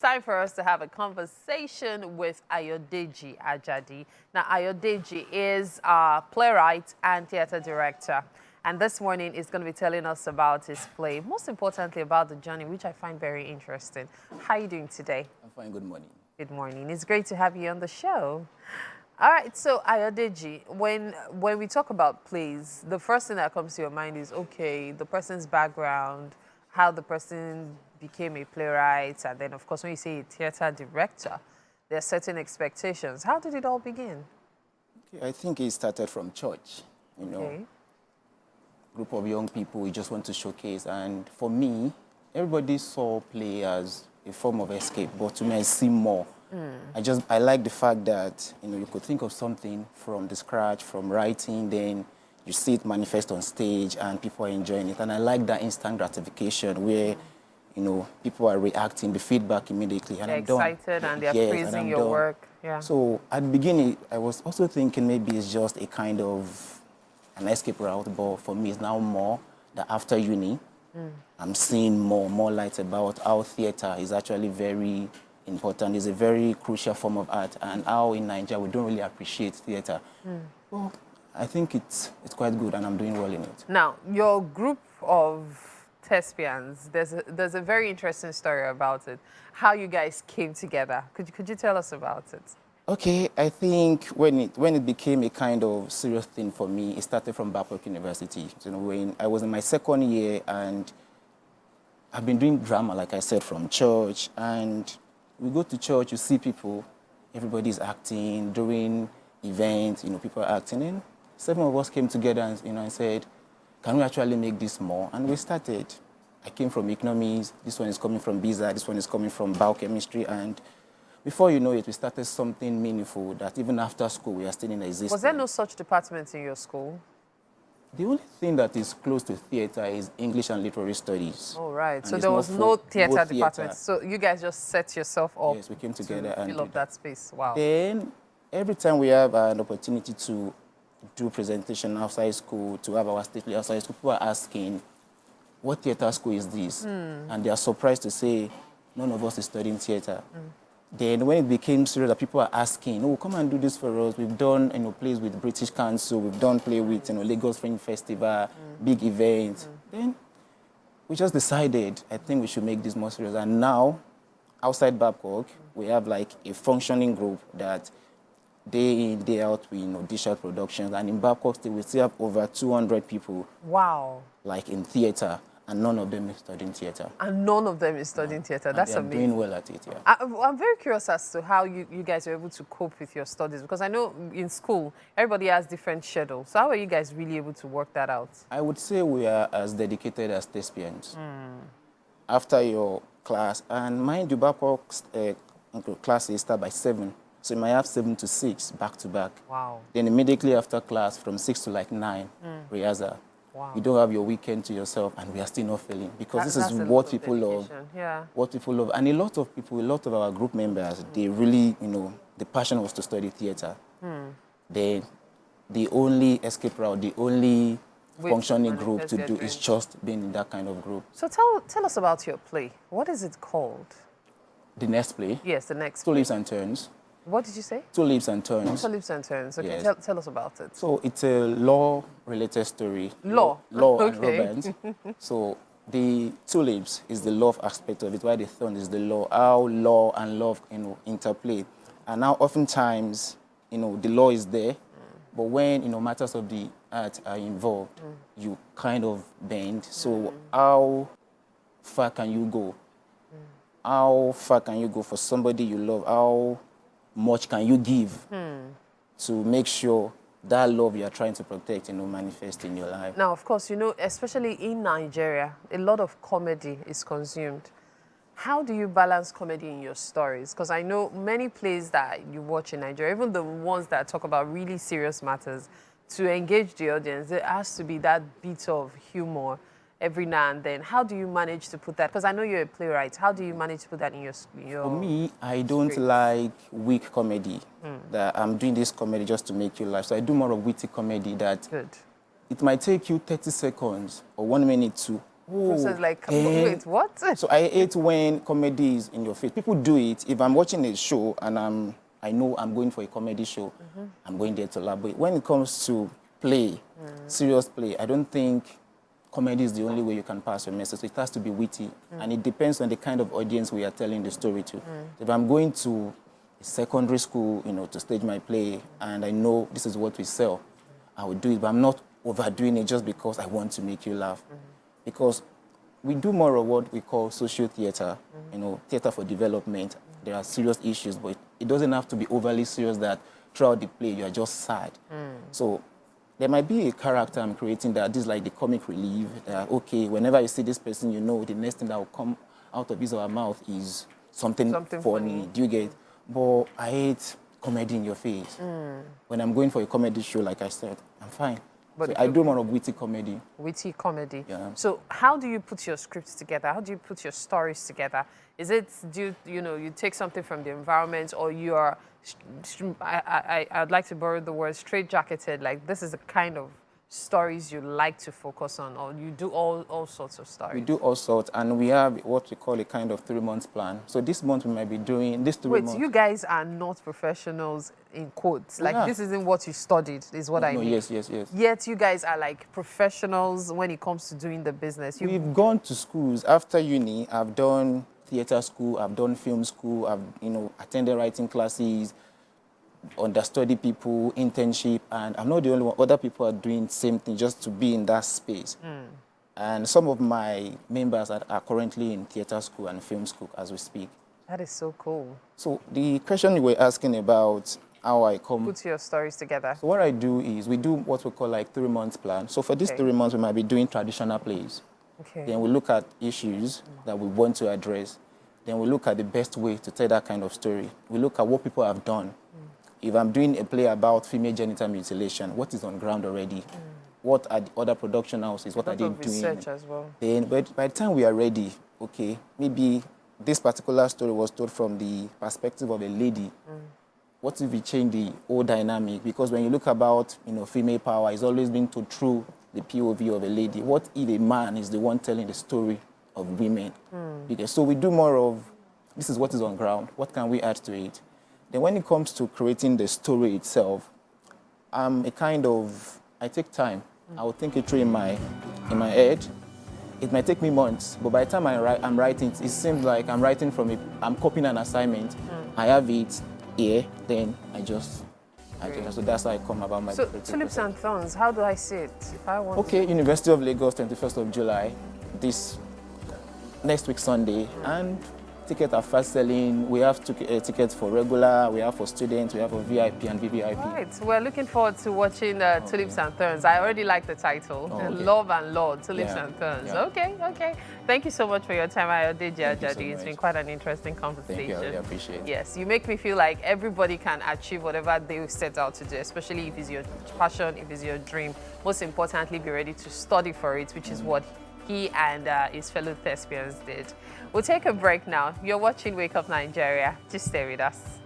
Time for us to have a conversation with Ayodeji Ajadi. Now, Ayodeji is a playwright and theater director. And this morning is going to be telling us about his play, most importantly about the journey, which I find very interesting. How are you doing today? I'm fine, good morning. Good morning. It's great to have you on the show. All right, so Ayodeji, when we talk about plays, the first thing that comes to your mind is, okay, the person's background, how the person became a playwright, and then, of course, when you say a theater director, there are certain expectations. How did it all begin? Okay, I think it started from church, Okay. Group of young people we just want to showcase. And for me, everybody saw play as a form of escape, but to me, I see more. I like the fact that, you could think of something from the scratch, from writing, then you see it manifest on stage and people are enjoying it. And I like that instant gratification where, people are reacting, the feedback immediately, and They're I'm done. excited and they're Yes, and praising I'm your done. work. Yeah. So at the beginning, I was also thinking maybe it's just a kind of an escape route, but for me, it's now more that after uni, I'm seeing more light about how theater is actually very important. It's a very crucial form of art, and how in Nigeria we don't really appreciate theater. Well, I think it's quite good, and I'm doing well in it. Now, your group of thespians, there's a very interesting story about it. How you guys came together. Could you tell us about it? Okay, I think when it became a kind of serious thing for me, it started from Babcock University. When I was in my second year, and I've been doing drama, like I said, from church. And we go to church, you see people, everybody's acting, doing events, people are acting. And 7 of us came together and said, can we actually make this more? And we started. I came from economics, this one is coming from BISA, this one is coming from biochemistry, and before you know it, we started something meaningful that even after school, we are still in existence. Was there no such department in your school? The only thing that is close to theater is English and literary studies. Oh, right. And So there was no theater department. So you guys just set yourself up. Yes, we came together and fill up that space. Wow. Then every time we have an opportunity to do presentation outside school, to have our stately outside school, people are asking, what theater school is this? And they are surprised to say, none of us is studying theater. Then when it became serious, that people are asking, oh, come and do this for us. We've done, plays with British Council. We've done play with, Lagos Fringe Festival, big events. Then we just decided, I think we should make this more serious. And now, outside Babcock, we have like a functioning group that day in, day out, we dish out productions. And in Babcock State, we still have over 200 people. Wow. Like in theater. And none of them is studying theater. And none of them is studying theater. That's amazing. Doing well at it, yeah. I'm very curious as to how you guys were able to cope with your studies, because I know in school, everybody has different schedules. So how are you guys really able to work that out? I would say we are as dedicated as thespians. After your class, and mind you, Babcock's classes start by 7. So you might have 7 to 6 back to back. Wow. Then immediately after class, from 6 to like 9, rehearsal. Wow. You don't have your weekend to yourself, and we are still not failing, because this is what people love. Yeah. What people love. And a lot of our group members, they really, the passion was to study theater. Then the only escape route, the only functioning group to do is just being in that kind of group. So tell us about your play. What is it called? The next play? Yes, the next Two play. Leaves and Turns. What did you say? Two Leaves and Turns. Two Leaves and Turns. Okay, Yes. tell us about it. So it's a law-related story. Law? Law and Okay. romance. So the two leaves is the love aspect of it, while the thorn is the law. How law and love, interplay. And now oftentimes, the law is there, but when, matters of the art are involved, you kind of bend. So how far can you go? How far can you go for somebody you love? How much can you give to make sure that love you are trying to protect, manifest in your life? Now, of course, especially in Nigeria, a lot of comedy is consumed. How do you balance comedy in your stories? Because I know many plays that you watch in Nigeria, even the ones that talk about really serious matters, to engage the audience, there has to be that bit of humor every now and then. How do you manage to put that? Because I know you're a playwright. How do you manage to put that in your For me, I don't like weak comedy. That I'm doing this comedy just to make you laugh. So I do more of witty comedy that Good. it might take you 30 seconds or 1 minute to Process like, eh. wait, what? So I hate when comedy is in your face. People do it. If I'm watching a show and I know I'm going for a comedy show, I'm going there to laugh. But when it comes to play, serious play, I don't think comedy is the only way you can pass your message. So it has to be witty. And it depends on the kind of audience we are telling the story to. If I'm going to a secondary school, to stage my play, and I know this is what we sell, I will do it. But I'm not overdoing it just because I want to make you laugh. Because we do more of what we call social theater, theater for development. There are serious issues, but it doesn't have to be overly serious that throughout the play you are just sad. So there might be a character I'm creating that this is like the comic relief. Okay, whenever you see this person, the next thing that will come out of his or her mouth is something funny. Do you get? But I hate comedy in your face. When I'm going for a comedy show, like I said, I'm fine. But so I do more of witty comedy. Witty comedy. Yeah. So how do you put your scripts together? How do you put your stories together? Is it, you take something from the environment, or you are, I'd like to borrow the word straight-jacketed, like this is the kind of stories you like to focus on, or you do all sorts of stories? We do all sorts, and we have what we call a kind of 3-month plan. So this month we might be doing this 3 months. Wait, you guys are not professionals in quotes. Like this isn't what you studied, is what I mean. Yes. Yet you guys are like professionals when it comes to doing the business. We've gone to schools. After uni, I've done theater school, I've done film school, I've attended writing classes, understudy people, internship, and I'm not the only one. Other people are doing the same thing just to be in that space. And some of my members are currently in theater school and film school as we speak. That is so cool. So the question you were asking about how I put your stories together. So what I do is we do what we call like 3 months plan. So for these 3 months, we might be doing traditional plays. Okay. Then we look at issues that we want to address. Then we look at the best way to tell that kind of story. We look at what people have done. If I'm doing a play about female genital mutilation, what is on ground already? What are the other production houses? What are they doing? Research as well. Then by the time we are ready, okay, maybe this particular story was told from the perspective of a lady. What if we change the whole dynamic? Because when you look about, female power, it's always been told through the POV of a lady. What if a man is the one telling the story of women? Because so we do more of, this is what is on ground. What can we add to it? Then when it comes to creating the story itself, I take time. I will think it through in my head. It might take me months, but by the time I'm writing, it seems like I'm writing I'm copying an assignment. I have it here, then I just so that's how I come about my Tulips and Thorns, how do I see it if I want Okay, University of Lagos, 21st of July, next week Sunday, and tickets are fast selling. We have tickets for regular, we have for students, we have for VIP and VVIP. Right, we're looking forward to watching Tulips and Thorns. I already like the title, Love and Lord, Tulips and Thorns. Yeah. Okay. Thank you so much for your time, Ayodeji, Ajadi. It's been quite an interesting conversation. Thank you, I really appreciate it. Yes, you make me feel like everybody can achieve whatever they set out to do, especially if it's your passion, if it's your dream. Most importantly, be ready to study for it, which is what he and his fellow thespians did. We'll take a break now. You're watching Wake Up Nigeria. Just stay with us.